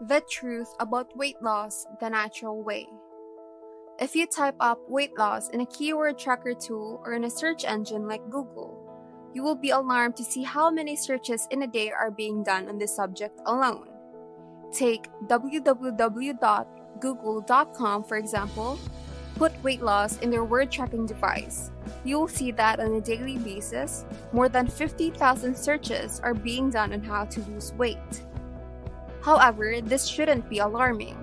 The truth about weight loss the natural way. If you type up weight loss in a keyword tracker tool or in a search engine like Google, you will be alarmed to see how many searches in a day are being done on this subject alone. Take www.google.com for example. Put weight loss in their word tracking device. You will see that on a daily basis, more than 50,000 searches are being done on how to lose weight. However, this shouldn't be alarming.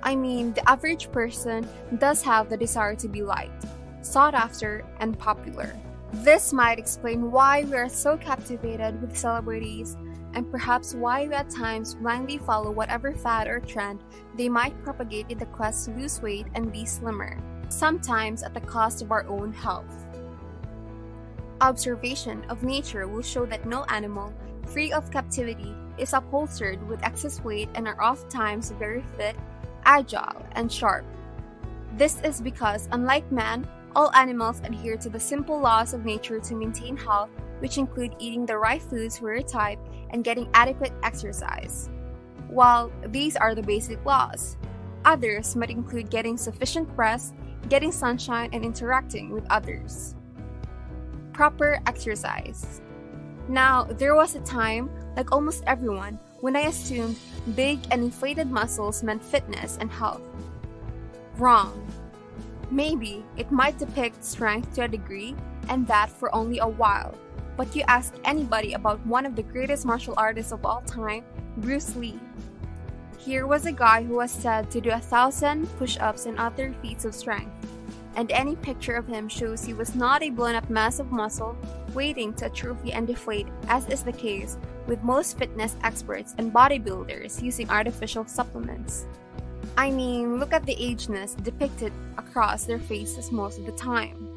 I mean, the average person does have the desire to be liked, sought after, and popular. This might explain why we are so captivated with celebrities, and perhaps why we at times blindly follow whatever fad or trend they might propagate in the quest to lose weight and be slimmer, sometimes at the cost of our own health. Observation of nature will show that no animal, free of captivity, is upholstered with excess weight and are oftentimes very fit, agile, and sharp. This is because, unlike man, all animals adhere to the simple laws of nature to maintain health, which include eating the right foods for your type and getting adequate exercise. While these are the basic laws, others might include getting sufficient rest, getting sunshine, and interacting with others. Proper exercise. Now, there was a time, like almost everyone, when I assumed big and inflated muscles meant fitness and health. Wrong. Maybe it might depict strength to a degree, and that for only a while. But you ask anybody about one of the greatest martial artists of all time, Bruce Lee. Here was a guy who was said to do 1,000 push-ups and other feats of strength, and any picture of him shows he was not a blown-up mass of muscle waiting to atrophy and deflate, as is the case with most fitness experts and bodybuilders using artificial supplements. I mean, look at the ageness depicted across their faces most of the time.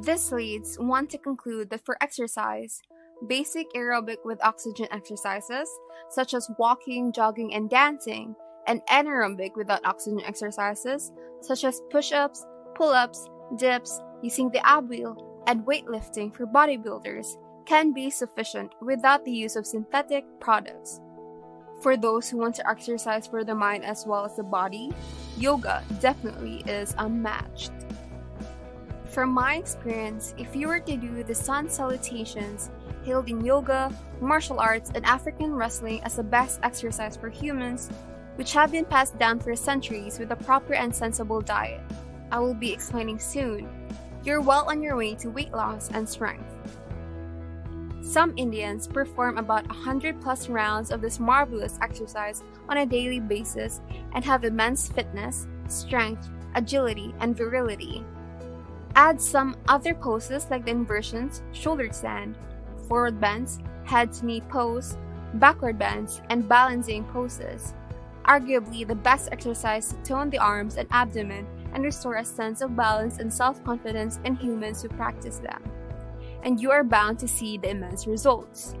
This leads one to conclude that for exercise, basic aerobic with oxygen exercises, such as walking, jogging, and dancing, and anaerobic without oxygen exercises, such as push-ups, pull-ups, dips, using the ab wheel, and weightlifting for bodybuilders, can be sufficient without the use of synthetic products. For those who want to exercise for the mind as well as the body, yoga definitely is unmatched. From my experience, if you were to do the sun salutations hailed in yoga, martial arts, and African wrestling as the best exercise for humans, which have been passed down for centuries with a proper and sensible diet, I will be explaining soon, you're well on your way to weight loss and strength. Some Indians perform about 100 plus rounds of this marvelous exercise on a daily basis and have immense fitness, strength, agility, and virility. Add some other poses like the inversions, shoulder stand, forward bends, head to knee pose, backward bends, and balancing poses. Arguably the best exercise to tone the arms and abdomen and restore a sense of balance and self-confidence in humans who practice them. And you are bound to see the immense results.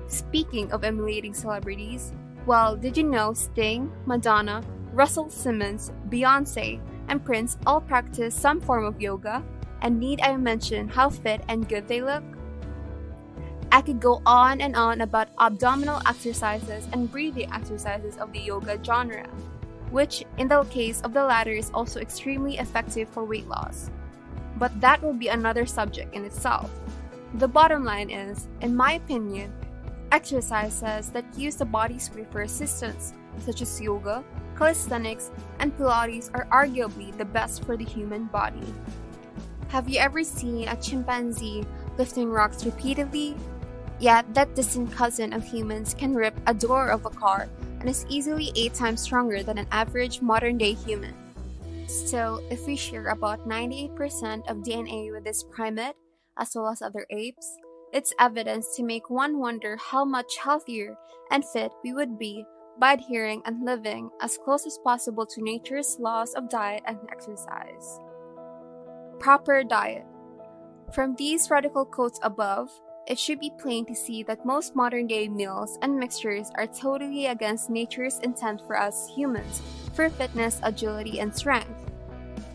Speaking of emulating celebrities, well, did you know Sting, Madonna, Russell Simmons, Beyonce, and Prince all practice some form of yoga? And need I mention how fit and good they look? I could go on and on about abdominal exercises and breathing exercises of the yoga genre, which in the case of the latter is also extremely effective for weight loss. But that will be another subject in itself. The bottom line is, in my opinion, exercises that use the body's weight for assistance, such as yoga, calisthenics, and Pilates are arguably the best for the human body. Have you ever seen a chimpanzee lifting rocks repeatedly? Yet that distant cousin of humans can rip a door of a car and is easily 8 times stronger than an average modern-day human. Still, if we share about 98% of DNA with this primate, as well as other apes, it's evidence to make one wonder how much healthier and fit we would be by adhering and living as close as possible to nature's laws of diet and exercise. Proper diet. From these radical quotes above, it should be plain to see that most modern-day meals and mixtures are totally against nature's intent for us humans for fitness, agility, and strength.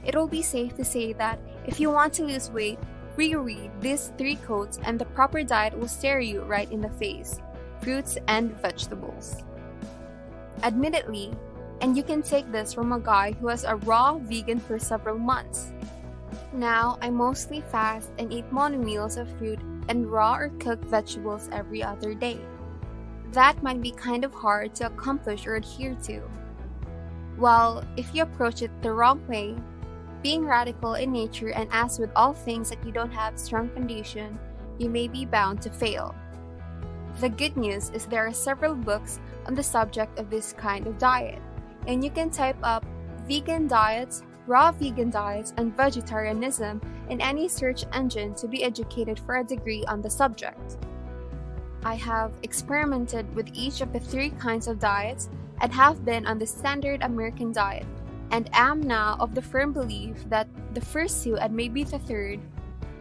It will be safe to say that if you want to lose weight, reread these 3 quotes and the proper diet will stare you right in the face: fruits and vegetables. Admittedly, and you can take this from a guy who was a raw vegan for several months. Now, I mostly fast and eat monomeals of fruit and raw or cooked vegetables every other day. That might be kind of hard to accomplish or adhere to. Well, if you approach it the wrong way, being radical in nature and as with all things that you don't have strong foundation, you may be bound to fail. The good news is there are several books on the subject of this kind of diet, and you can type up vegan diets, raw vegan diets, and vegetarianism in any search engine to be educated for a degree on the subject. I have experimented with each of the three kinds of diets and have been on the standard American diet, and am now of the firm belief that the first two and maybe the third,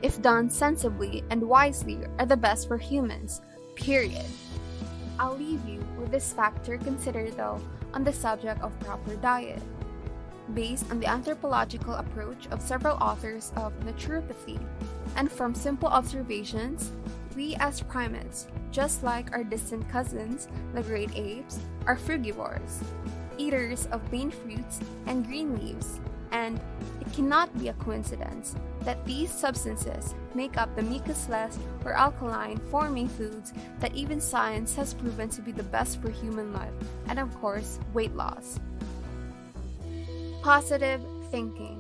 if done sensibly and wisely, are the best for humans, period. I'll leave you with this factor considered though on the subject of proper diet. Based on the anthropological approach of several authors of naturopathy, and from simple observations, we as primates, just like our distant cousins, the great apes, are frugivores, eaters of plain fruits and green leaves, and it cannot be a coincidence that these substances make up the mucusless or alkaline forming foods that even science has proven to be the best for human life, and of course, weight loss. Positive thinking.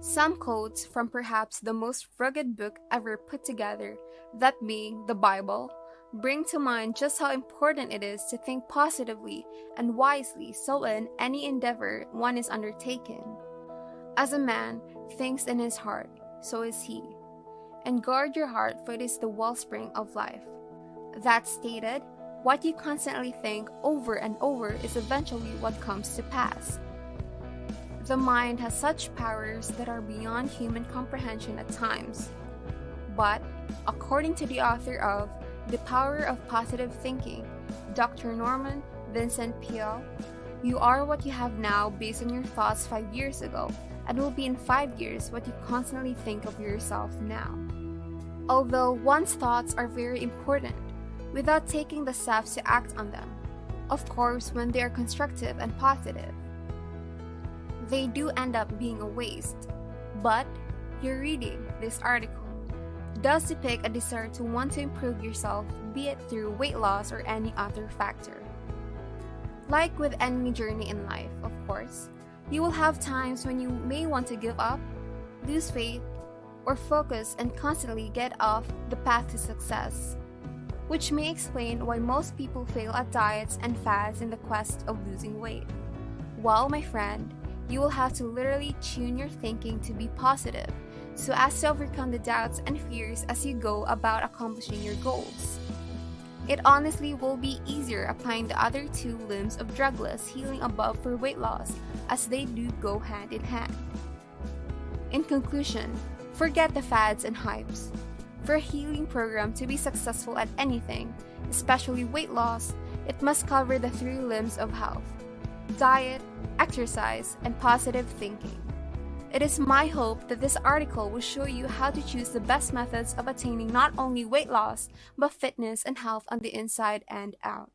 Some quotes from perhaps the most rugged book ever put together, that being the Bible, bring to mind just how important it is to think positively and wisely so in any endeavor one is undertaken. As a man thinks in his heart, so is he. And guard your heart, for it is the wellspring of life. That stated, what you constantly think over and over is eventually what comes to pass. The mind has such powers that are beyond human comprehension at times. But, according to the author of The Power of Positive Thinking, Dr. Norman Vincent Peale, you are what you have now based on your thoughts 5 years ago, and will be in 5 years what you constantly think of yourself now. Although one's thoughts are very important, without taking the steps to act on them, of course when they are constructive and positive, they do end up being a waste. But your reading this article does depict a desire to want to improve yourself, be it through weight loss or any other factor. Like with any journey in life, of course, you will have times when you may want to give up, lose faith, or focus and constantly get off the path to success, which may explain why most people fail at diets and fads in the quest of losing weight. Well, my friend, you will have to literally tune your thinking to be positive, so as to overcome the doubts and fears as you go about accomplishing your goals. It honestly will be easier applying the other two limbs of drugless healing above for weight loss, as they do go hand in hand. In conclusion, forget the fads and hypes. For a healing program to be successful at anything, especially weight loss, it must cover the three limbs of health: diet, exercise, and positive thinking. It is my hope that this article will show you how to choose the best methods of attaining not only weight loss, but fitness and health on the inside and out.